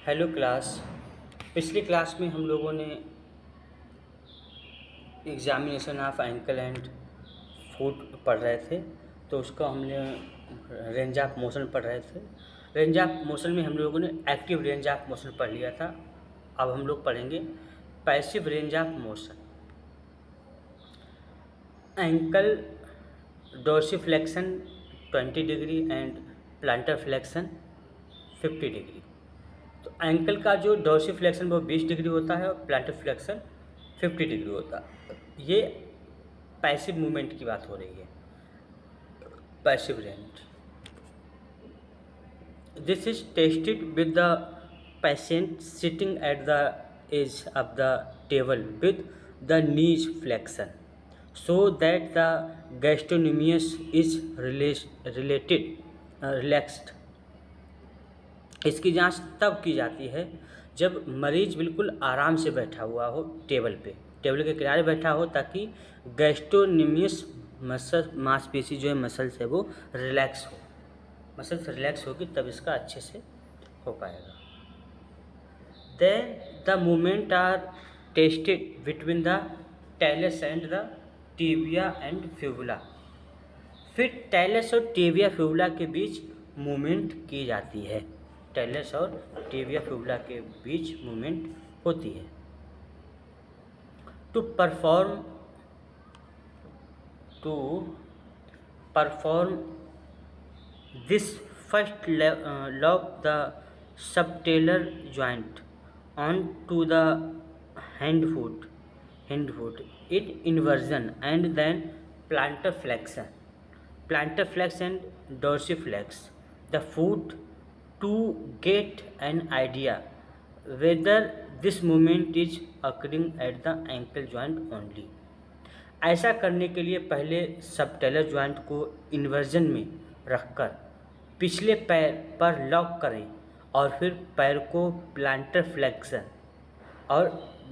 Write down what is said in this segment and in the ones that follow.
Hello class. पिछली class में हम लोगों ने examination of ankle and foot पढ़ रहे थे, तो उसका हमने रेंज ऑफ मोशन पढ़ रहे थे। रेंज ऑफ मोशन में हम लोगों ने एक्टिव रेंज ऑफ मोशन पढ़ लिया था। अब हम लोग पढ़ेंगे passive range of motion. Ankle dorsiflexion 20 degree and planter flexion 50 degree. तो एंकल का जो डोर्सिफ्लेक्शन वो 20 डिग्री होता है और प्लांटर फ्लेक्शन 50 डिग्री होता है। ये पैसिव मूवमेंट की बात हो रही है, passive range. This is tested with the patient sitting at the edge of the table with the knees flexion so that the gastrocnemius is relaxed। इसकी जांच तब की जाती है जब मरीज बिल्कुल आराम से बैठा हुआ हो, टेबल के किनारे बैठा हो, ताकि गैस्ट्रोनिमियस मसल मांसपेशी जो है मसल्स है वो रिलैक्स हो। मसल्स रिलैक्स होगी तब इसका अच्छे से हो पाएगा। Then the movement are tested between the talus and the tibia and fibula. फिर टेलस और टिबिया फिबुला के बीच मूवमेंट की जाती है। टेलस और टिबिया फिबुला के बीच मूवमेंट होती है। To perform this first lock the subtalar joint on to the hand foot in inversion and then plantar flex and dorsiflex the foot to get an idea whether this movement is occurring at the ankle joint only। ऐसा करने के लिए पहले सबटेलर joint को inversion में रखकर पिछले पैर पर लॉक करें और फिर पैर को प्लांटर फ्लेक्शन और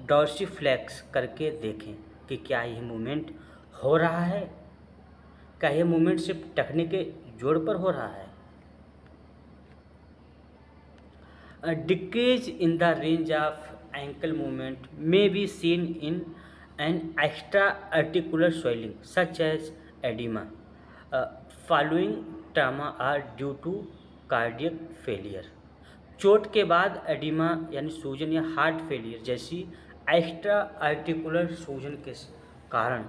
डॉर्सिफ्लेक्स करके देखें कि क्या यह मूवमेंट हो रहा है, क्या यह मूवमेंट सिर्फ टखने के जोड़ पर हो रहा है। Decrease in the range of ankle movement may be seen in an extra articular swelling such as oedema following trauma or due to cardiac failure. चोट के बाद एडिमा यानी सूजन या हार्ट फेलियर जैसी एक्स्ट्रा आर्टिकुलर सूजन के कारण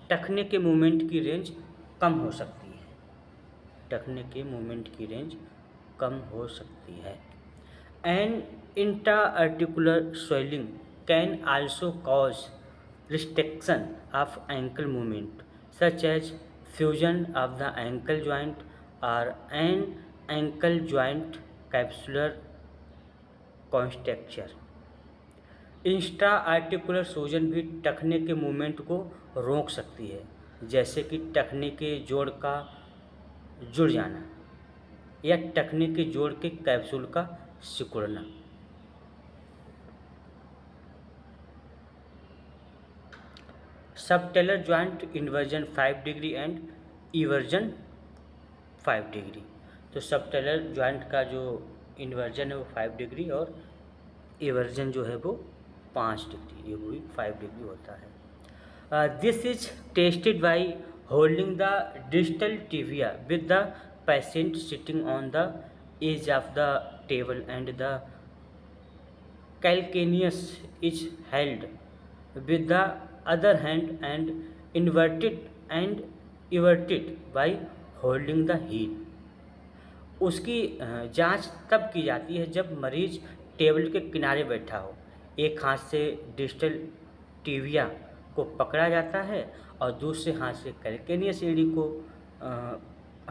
टखने के मूवमेंट की रेंज कम हो सकती है। टखने के मूवमेंट की रेंज कम हो सकती है। An intra articular swelling can also cause restriction of ankle movement such as fusion of the ankle joint और an ankle joint capsular construction. Intra articular सूजन भी टखने के मूवमेंट को रोक सकती है, जैसे कि टखने के जोड़ का जुड़ जाना या टखने के जोड़ के कैप्सूल का सिकुड़ना। Subtalar joint inversion 5 degree and eversion 5 degree. तो सबटेलर जॉइंट का जो इन्वर्जन है वो 5 डिग्री और इवर्जन जो है वो 5 डिग्री, ये भी 5 डिग्री होता है। This is tested by holding the distal tibia with the patient sitting on the edge of the table and the calcaneus is held with the other hand and everted by holding the heel. उसकी जांच तब की जाती है जब मरीज table के किनारे बैठा हो। एक हाथ से डिस्टल टिबिया को पकड़ा जाता है और दूसरे हाथ से कैलकेनियस एड़ी को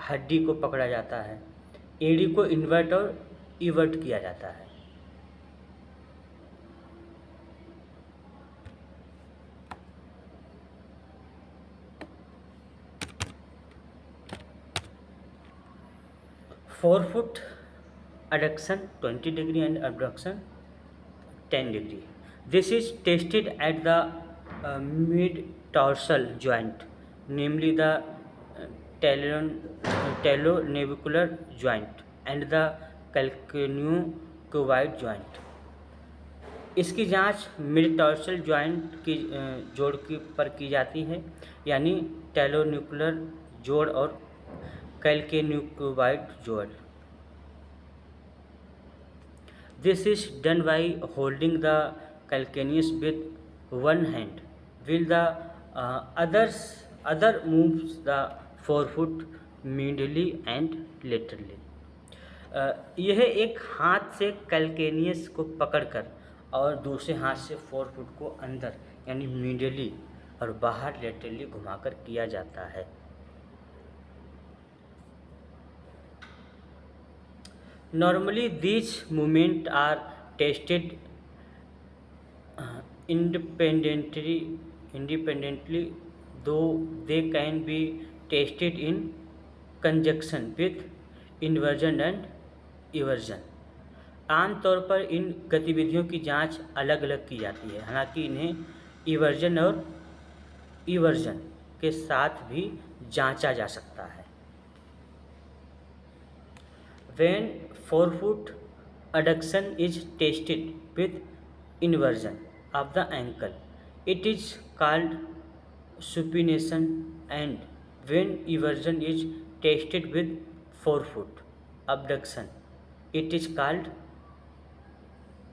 हड्डी को पकड़ा जाता है। एड़ी को इन्वर्ट और इवर्ट किया जाता है। फोरफुट adduction 20 degree and abduction 10 degree. This is tested at the mid-tarsal joint, namely the talonavicular joint and the calcaneocovid joint. इसकी जांच मेटाटार्सल जॉइंट की जोड़ की पर की जाती है, यानी टेलोन्यूक्लियर जोड़ और कैल्केन्यूक्लियोइड जोड़। This is done by holding the calcaneus with one hand, while the other moves the forefoot medially and laterally. यह एक हाथ से कैल्केनियस को पकड़कर और दूसरे हाथ से फोरफुट को अंदर यानी मीडियली और बाहर लेटरली घुमाकर किया जाता है। Normally, these movements are tested independently, though they can be tested in conjunction with inversion and eversion. आमतौर पर इन गतिविधियों की जांच अलग अलग की जाती है, हालांकि इन्हें इवर्जन और इवर्जन के साथ भी जांचा जा सकता है। When forefoot adduction is tested with inversion of the ankle, it is called supination, and when eversion is tested with forefoot abduction, it is called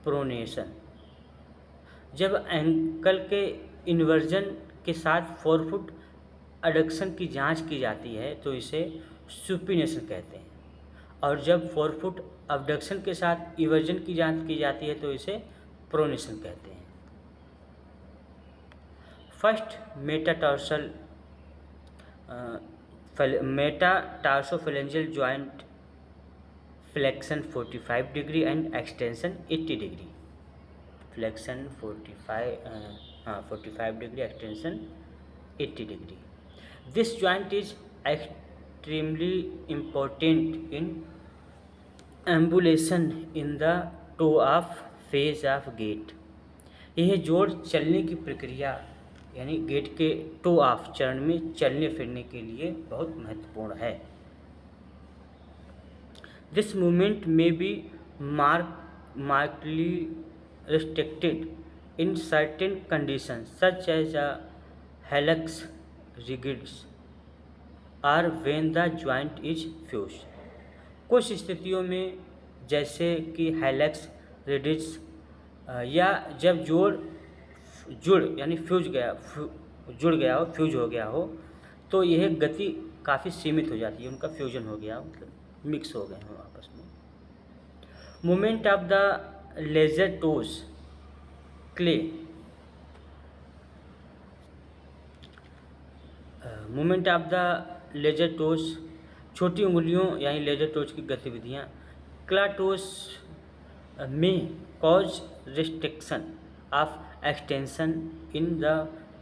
pronation. जब एंकल के इन्वर्जन के साथ फोरफुट अडक्शन की जांच की जाती है तो इसे सुपिनेशन कहते हैं, और जब फोरफुट अबडक्शन के साथ इवर्जन की जांच की जाती है तो इसे प्रोनेशन कहते हैं। First metatarsophalangeal joint flexion 45 degree and extension 80 degree. Flexion 45 degree, extension 80 degree. This joint is extremely important in ambulation in the toe of phase of gait। यह जोड़ चलने की प्रक्रिया यानी गेट के टो ऑफ चरण में चलने फिरने के लिए बहुत महत्वपूर्ण है। दिस मूवमेंट में B markedly restricted in certain conditions such as a hallux rigidus और when the joint is fuse. कुछ स्थितियों में जैसे कि हैलेक्स रिडिस या जब जुड़ यानी जुड़ गया हो, फ्यूज हो गया हो, तो यह गति काफ़ी सीमित हो जाती है, उनका फ्यूजन हो गया, मतलब मिक्स हो गए हों आपस में। Movement of the lesser toes claw movement of the lesser toes छोटी उंगलियों यानी लेजर टोज की गतिविधियाँ क्लाटोज में cause restriction of extension in the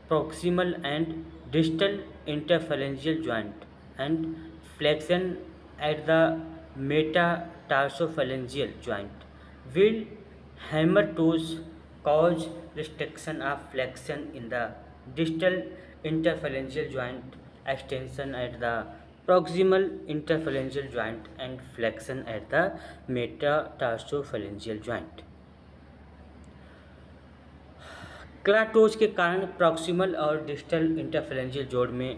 proximal and distal interphalangeal joint and flexion at the metatarsophalangeal joint will hammer toes cause restriction of flexion in the distal interphalangeal joint, extension at the proximal interphalangeal joint and flexion at the metatarsophalangeal joint। क्लाटोज के कारण proximal और distal interphalangeal जोड़ में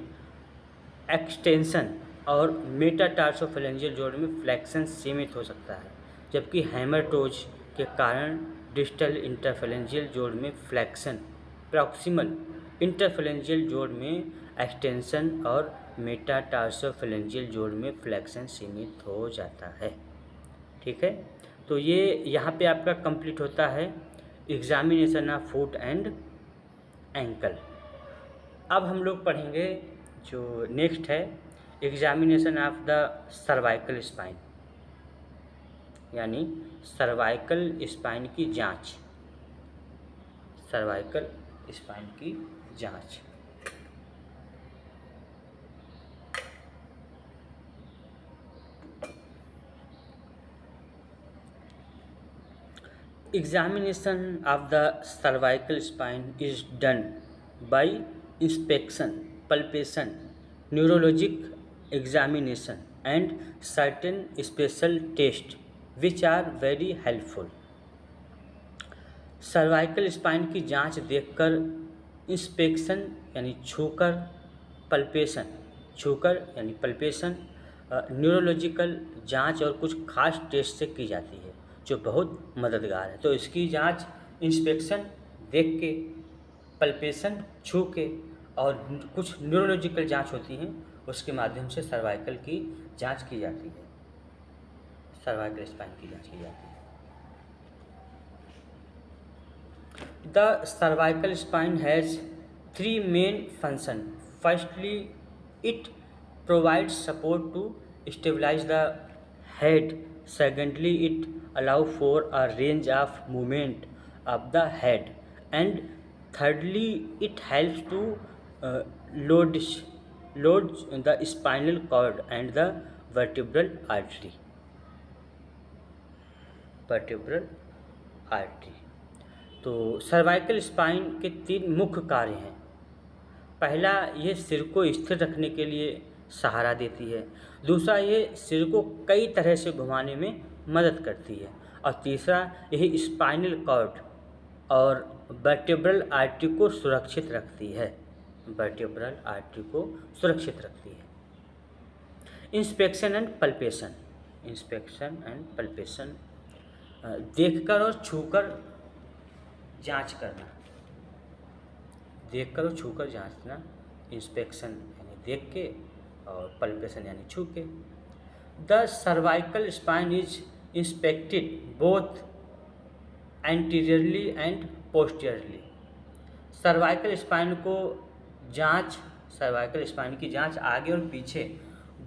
extension और मेटाटार्सोफेरेंजियल जोड़ में flexion सीमित हो सकता है, जबकि हैमरटोज के कारण डिस्टल इंटरफेरेंजियल जोड़ में फ्लेक्शन, प्रॉक्सिमल इंटरफेरेंजियल जोड़ में एक्सटेंशन और मेटाटार्सोफेरेंजियल जोड़ में फ्लेक्शन सीमित हो जाता है। ठीक है, तो ये यहाँ पे आपका कंप्लीट होता है examination of foot and ankle. अब हम लोग पढ़ेंगे जो नेक्स्ट है examination of the cervical spine, यानी सर्वाइकल स्पाइन की जांच। सर्वाइकल स्पाइन की जांच। Examination of the cervical spine is done by inspection, palpation, neurologic examination, and certain special tests which are very helpful. Cervical spine की जांच देखकर, inspection यानी छूकर, पल्पेशन छूकर यानी पल्पेशन, न्यूरोलॉजिकल जांच और कुछ खास टेस्ट से की जाती है जो बहुत मददगार है। तो इसकी जांच इंस्पेक्शन देख के, पल्पेशन छू के, और कुछ न्यूरोलॉजिकल जांच होती हैं उसके माध्यम से सर्वाइकल की जांच की जाती है, सर्वाइकल स्पाइन की जांच की जाती है। The cervical spine has three main functions. Firstly, it provides support to stabilize the head. Secondly, it allows for a range of movement of the head. And thirdly, it helps to load, load the spinal cord and the vertebral artery. Vertebral artery. तो cervical spine के तीन मुख्य कार्य हैं। पहला, ये सिर को स्थिर रखने के लिए सहारा देती है। दूसरा, ये सिर को कई तरह से घुमाने में मदद करती है। और तीसरा, यही स्पाइनल कॉर्ड और वर्टेब्रल आर्टरी को सुरक्षित रखती है, वर्टेब्रल आर्टरी को सुरक्षित रखती है। Inspection and palpation, inspection and palpation, देखकर और छूकर जांच करना, देखकर और छूकर जांचना। इंस्पेक्शन यानी देख के और पल्पेशन यानी छू के। The cervical spine is inspected both anteriorly and posteriorly. Cervical spine को जांच, सर्वाइकल स्पाइन की जांच आगे और पीछे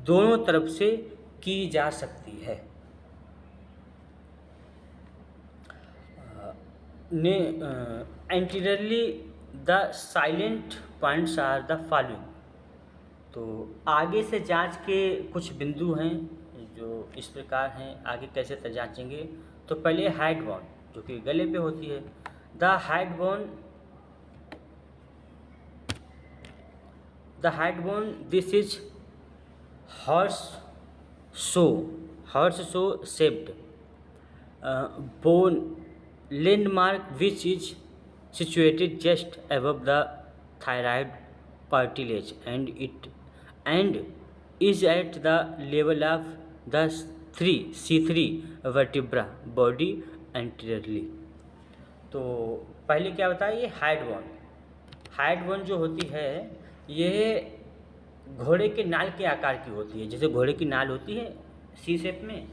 दोनों तरफ से की जा सकती है। Anteriorly the silent points are the following. तो आगे से जांच के कुछ बिंदु हैं जो इस प्रकार हैं। आगे कैसे जांचेंगे? तो पहले हेड बोन जो कि गले पे होती है। The head bone this is horse show shaped bone landmark which is situated just above the thyroid cartilage and is at the level of the C3 vertebra body anteriorly। तो पहले क्या बताया, ये हाइड बोन जो होती है ये घोड़े के नाल के आकार की होती है। जैसे घोड़े की नाल होती है सी शेप में,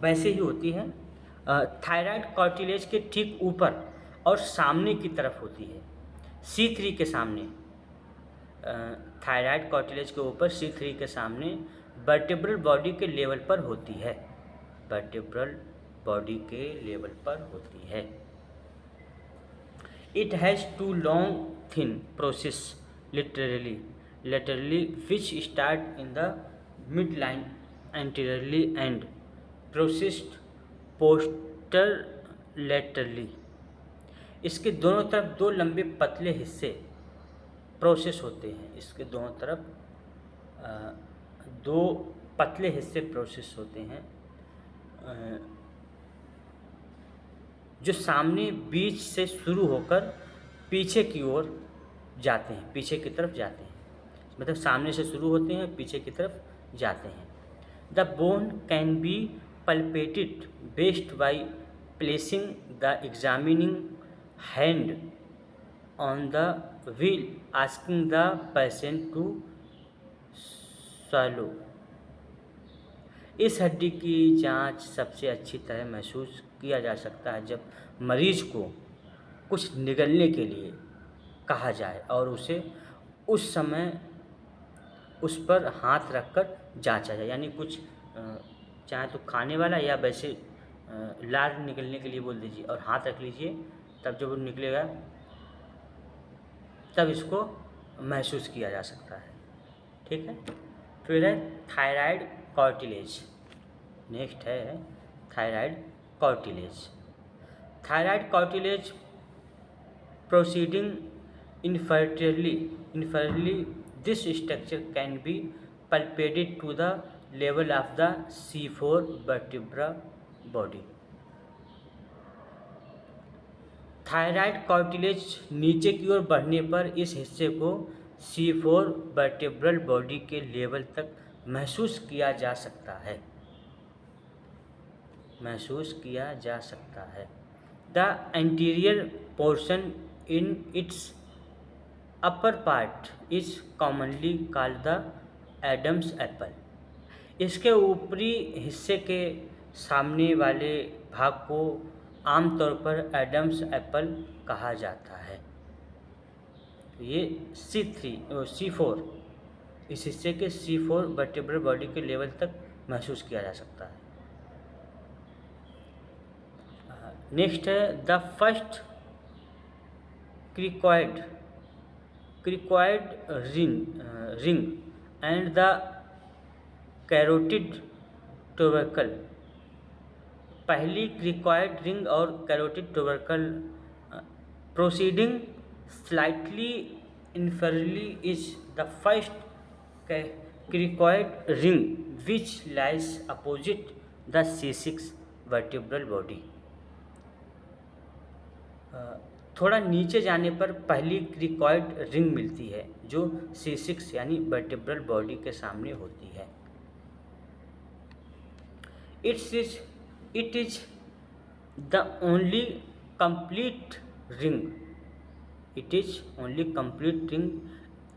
वैसे ही होती है। थायराइड कार्टिलेज के ठीक ऊपर और सामने की तरफ होती है, C3 के सामने। थायराइड कार्टिलेज के ऊपर C3 के सामने वर्टेब्रल बॉडी के लेवल पर होती है, वर्टेब्रल बॉडी के लेवल पर होती है। It has two long thin process laterally which start in the midline anteriorly and processed posterolaterally। इसके दोनों तरफ दो लंबे पतले हिस्से प्रोसेस होते हैं। इसके दोनों तरफ दो पतले हिस्से प्रोसेस होते हैं जो सामने बीच से शुरू होकर पीछे की ओर जाते हैं, पीछे की तरफ जाते हैं। मतलब सामने से शुरू होते हैं, पीछे की तरफ जाते हैं। The bone can be palpated best by placing the examining hand on the wheel, asking the patient to swallow। इस हड्डी की जांच सबसे अच्छी तरह महसूस किया जा सकता है जब मरीज को कुछ निगलने के लिए कहा जाए और उसे उस समय उस पर हाथ रखकर जांचा जाए। यानी कुछ चाहे तो खाने वाला या वैसे लार निकलने के लिए बोल दीजिए और हाथ रख लीजिए, तब जब वो निकलेगा तब इसको महसूस किया जा सकता है। ठीक है। फिर है थायराइड कार्टिलेज। नेक्स्ट है thyroid cartilage. Thyroid cartilage proceeding inferiorly this structure can be palpated to the level of the C4 vertebra body। Thyroid cartilage नीचे की ओर बढ़ने पर इस हिस्से को C4 वर्टेब्रल बॉडी के लेवल तक महसूस किया जा सकता है। The anterior portion in its upper part is commonly called the Adam's apple. इसके ऊपरी हिस्से के सामने वाले भाग को आमतौर पर एडम्स एप्पल कहा जाता है। ये C4 इस हिस्से के C4 वर्टेब्रल बॉडी के लेवल तक महसूस किया जा सकता है। नेक्स्ट है the first cricoid ring and the carotid tubercle. पहली क्रिकॉइड रिंग और carotid tubercle proceeding slightly inferiorly is the first cricoid ring which lies opposite the C6 vertebral body। थोड़ा नीचे जाने पर पहली क्रिकॉइड रिंग मिलती है जो C6 यानी वर्टेब्रल बॉडी के सामने होती है। It is the only complete ring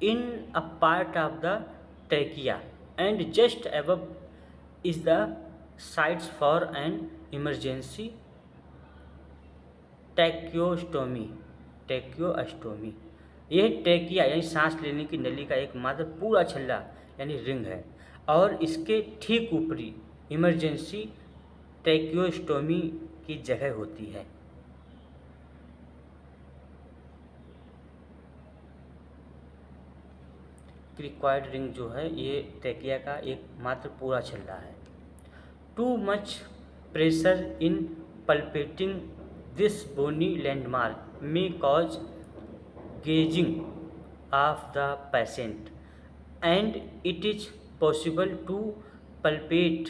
in a part of the trachea and just above is the sites for an emergency tracheostomy। यह ट्रेकिया यानी सांस लेने की नली का एकमात्र पूरा छल्ला यानी रिंग है और इसके ठीक ऊपरी इमरजेंसी ट्रेकियोस्टोमी की जगह होती है। क्रिकॉइड रिंग जो है ये ट्रेकिया का एक मात्र पूरा छल्ला है। Too much pressure in palpating this bony landmark में cause gagging of the patient and it is possible to palpate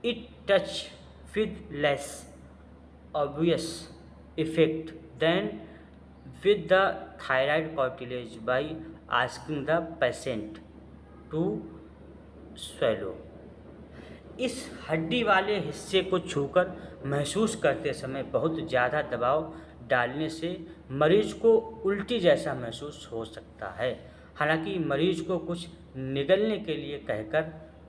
it touch with less obvious effect than with the thyroid cartilage by asking the patient to swallow। इस हड्डी वाले हिस्से को छूकर महसूस करते समय बहुत ज़्यादा दबाव डालने से मरीज को उल्टी जैसा महसूस हो सकता है। हालांकि मरीज को कुछ निगलने के लिए कहकर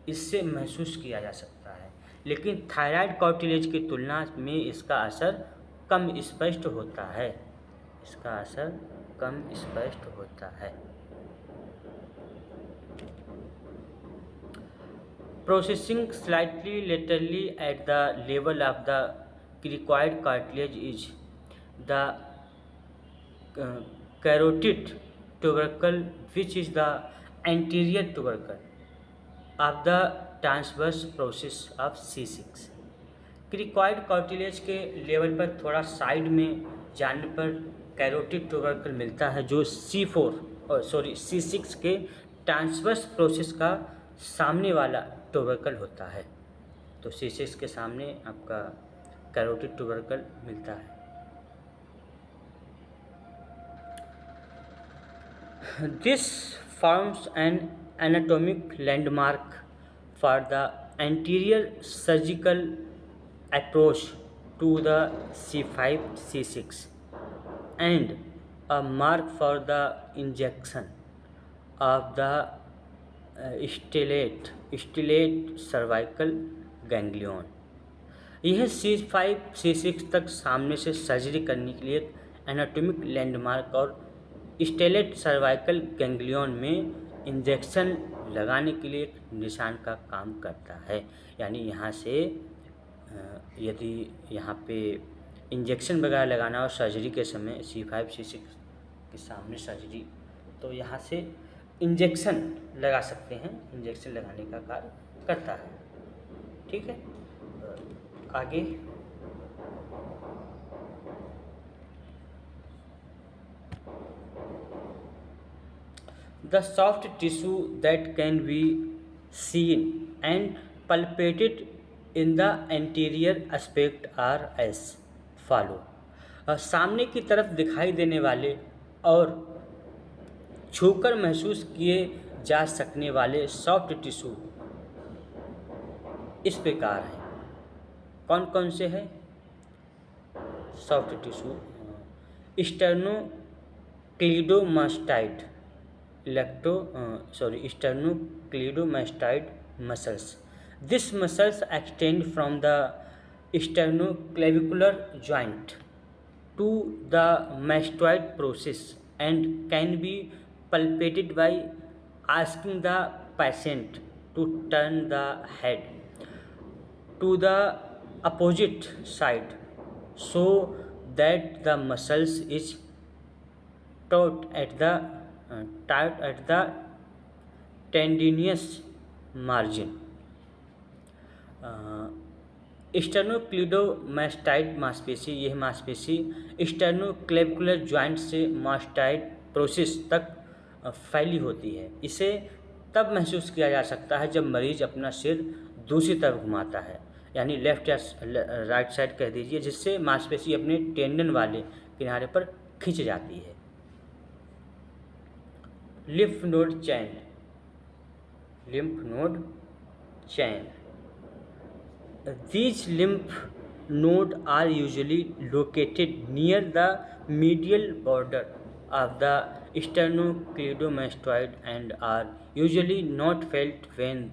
इससे महसूस किया जा सकता है, लेकिन थायराइड कार्टिलेज की तुलना में इसका असर कम स्पष्ट होता है। Processing slightly laterally at the level of the cricoid cartilage is the carotid tubercle which is the anterior tubercle of the transverse process of C6। Cricoid cartilage के लेवल पर थोड़ा साइड में जाने पर कैरोटिड ट्यूबरकल मिलता है जो C6 के ट्रांसवर्स प्रोसेस का सामने वाला ट्यूबरकल होता है। तो C6 के सामने आपका कैरोटिड ट्यूबरकल मिलता है। This forms an anatomic landmark for the anterior surgical approach to the C5 C6 and a mark for the injection of the stellate cervical ganglion। यह C5 C6 तक सामने से सर्जरी करने के लिए एक एनाटॉमिक लैंडमार्क और स्टेलेट सर्वाइकल गैंग्लियन में इंजेक्शन लगाने के लिए एक निशान का काम करता है। यानी यहाँ से यदि यहाँ पे इंजेक्शन वगैरह लगाना हो सर्जरी के समय C5 C6 के सामने सर्जरी, तो यहाँ से इंजेक्शन लगा सकते हैं, इंजेक्शन लगाने का कार्य करता है। ठीक है, आगे the soft tissue that can be seen and palpated in the anterior aspect are as follow। सामने की तरफ दिखाई देने वाले और छूकर महसूस किए जा सकने वाले सॉफ्ट टिश्यू इस प्रकार हैं। कौन कौन से हैं soft tissue? Sternocleidomastoid sternocleidomastoid muscles. This muscles extend from the sternoclavicular joint to the mastoid process and can be palpated by asking the patient to turn the head to the opposite side so that the muscles is taut at the tendinous margin. स्टर्नोक्लीडोमास्टाइड मांसपेशी, यह मांसपेशी sternoclavicular joint से mastoid process तक फैली होती है। इसे तब महसूस किया जा सकता है जब मरीज अपना सिर दूसरी तरफ घुमाता है, यानी लेफ्ट या राइट साइड कह दीजिए, जिससे मांसपेशी अपने टेंडन वाले किनारे पर खिंच जाती है। lymph node chain. These lymph nodes are usually located near the medial border of the sternocleidomastoid and are usually not felt when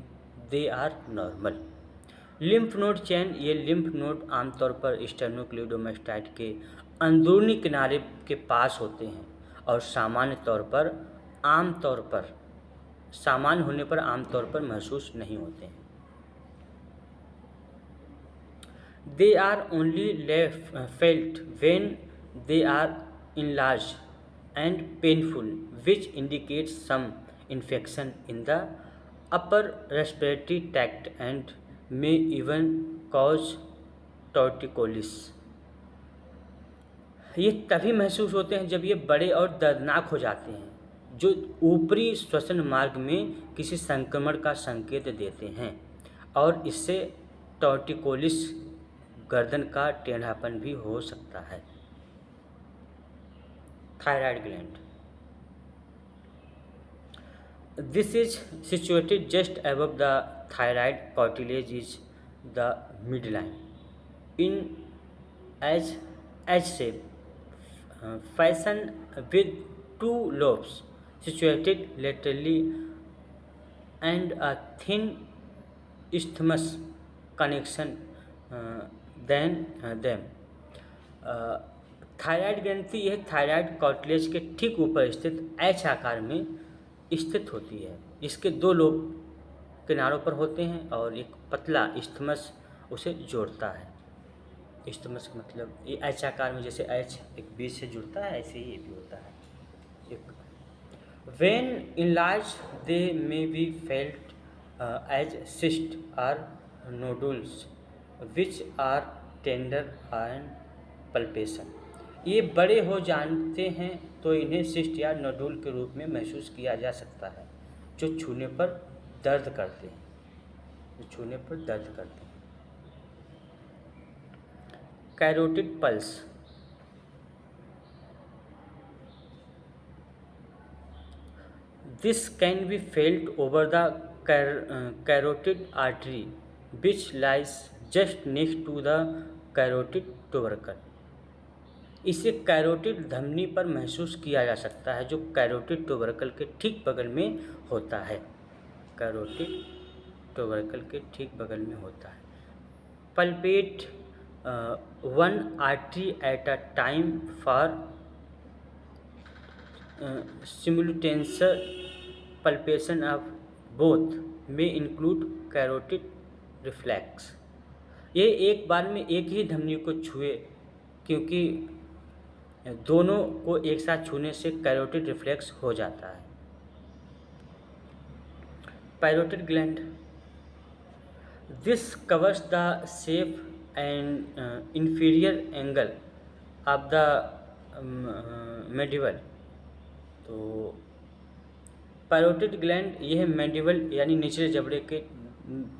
they are normal. Lymph node chain, ये लिम्फ नोड आमतौर पर स्टर्नोक्लीडोमास्टाइड के अंदरूनी किनारे के पास होते हैं और सामान्य होने पर आमतौर पर महसूस नहीं होते हैं। They are only felt when they are enlarged and painful, which indicates some infection in the upper respiratory tract and may even cause torticollis. ये तभी महसूस होते हैं जब ये बड़े और दर्दनाक हो जाते हैं, जो ऊपरी श्वसन मार्ग में किसी संक्रमण का संकेत देते हैं, और इससे टॉर्टिकोलिस, गर्दन का टेढ़ापन भी हो सकता है। Thyroid gland, this is situated just above the thyroid cartilage is the midline in H shape fashion with two lobes situated laterally and a thin isthmus connection than them. Thyroid ग्रंथि यह thyroid cartilage के ठीक ऊपर स्थित H आकार में स्थित होती है। इसके दो लोब किनारों पर होते हैं और एक पतला इस्थमस उसे जोड़ता है। इस्थमस का मतलब ये एच आकार में, जैसे एच एक बीच से जुड़ता है, ऐसे ही ये भी होता है। When enlarged, they may be felt as cysts or nodules, which are tender and palpation. ये बड़े हो जाते हैं तो इन्हें सिस्ट या नोडुल के रूप में महसूस किया जा सकता है, जो छूने पर दर्द करते हैं। Carotid pulse, this can be felt over the carotid artery which lies just next to the carotid tubercle. इसे कैरोटिड धमनी पर महसूस किया जा सकता है, जो कैरोटिड ट्यूबरकल के ठीक बगल में होता है। कैरोटिड ट्यूबरकल के ठीक बगल में होता है। Palpate one artery at a time for simultaneous palpation of both may include carotid reflex. ये एक बार में एक ही धमनी को छुए, क्योंकि दोनों को एक साथ छूने से कैरोटिड रिफ्लेक्स हो जाता है। Parotid gland, this covers the shape and inferior angle of the mandible. तो पैरोटिड ग्लैंड यह मैंडिबल यानी निचले जबड़े के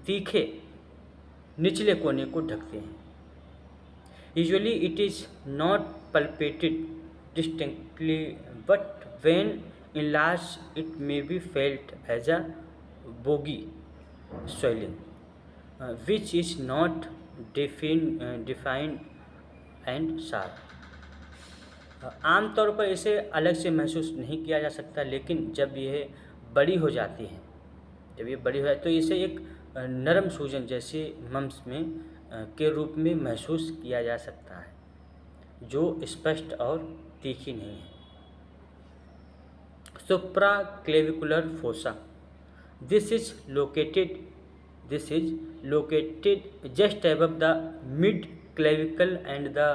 तीखे निचले कोने को ढकते हैं। Usually it is not palpated distinctly, but when enlarged it may be felt as a boggy swelling, which is not defined and sharp. आमतौर पर इसे अलग से महसूस नहीं किया जा सकता, लेकिन जब यह बड़ी हो जाती है, जब ये बड़ी हो जाए तो इसे एक नरम सूजन जैसे मम्स में के रूप में महसूस किया जा सकता है, जो स्पष्ट और तीखी नहीं है। Supraclavicular fossa, this is located just above the mid clavicle and the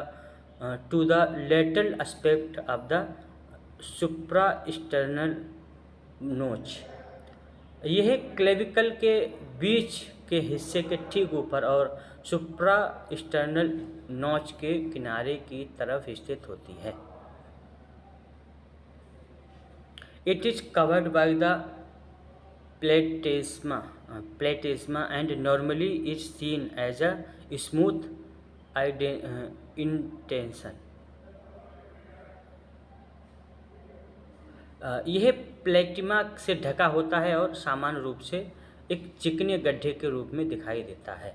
to the lateral aspect of the suprasternal notch। यह क्लेविकल के बीच के हिस्से के ठीक ऊपर और सुप्रास्टर्नल नॉच के किनारे की तरफ स्थित होती है। It is covered by the platysma and normally is seen as a smooth indentation. यह प्लेटिमा से ढका होता है और सामान्य रूप से एक चिकने गड्ढे के रूप में दिखाई देता है।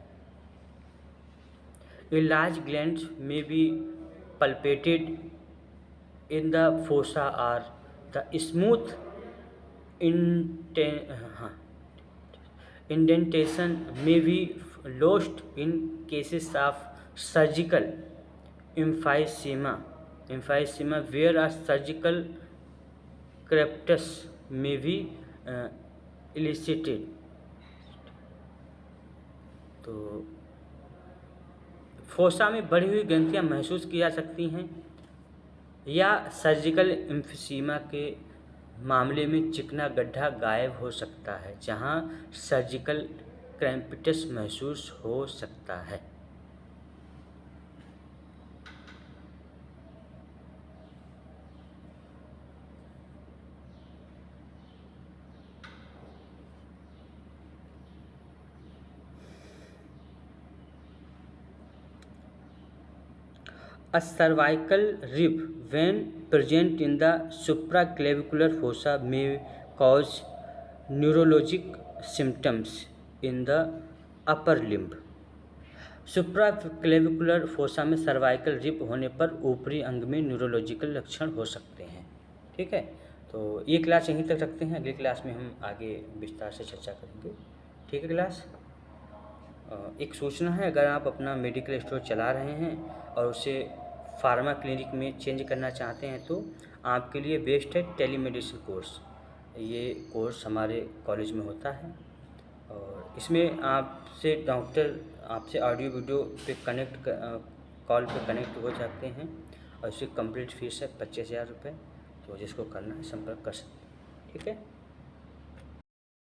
Large glands may be palpated in the fossa or the smooth indentation may be lost in cases of surgical emphysema where a surgical crepitus may be elicited। तो फोसा में बढ़ी हुई ग्रंथियां महसूस की जा सकती हैं या सर्जिकल एम्फीसीमा के मामले में चिकना गड्ढा गायब हो सकता है जहां सर्जिकल क्रैम्पिटस महसूस हो सकता है। A cervical rib, when present in the supraclavicular fossa, may cause neurologic symptoms in the upper limb। Supraclavicular fossa में सर्वाइकल रिब होने पर ऊपरी अंग में न्यूरोलॉजिकल लक्षण हो सकते हैं। ठीक है, तो ये क्लास यहीं तक रखते हैं। अगली क्लास में हम आगे विस्तार से चर्चा करेंगे। ठीक है क्लास। एक सूचना है, अगर आप अपना मेडिकल स्टोर चला रहे हैं और उसे फार्मा क्लिनिक में चेंज करना चाहते हैं तो आपके लिए बेस्ट है टेलीमेडिसिन कोर्स। ये कोर्स हमारे कॉलेज में होता है और इसमें आपसे डॉक्टर आपसे ऑडियो वीडियो पे कॉल पे कनेक्ट हो जाते हैं और इसकी कंप्लीट फीस है 25,000 रुपये। तो जिसको करना है संपर्क कर सकते हैं। ठीक है।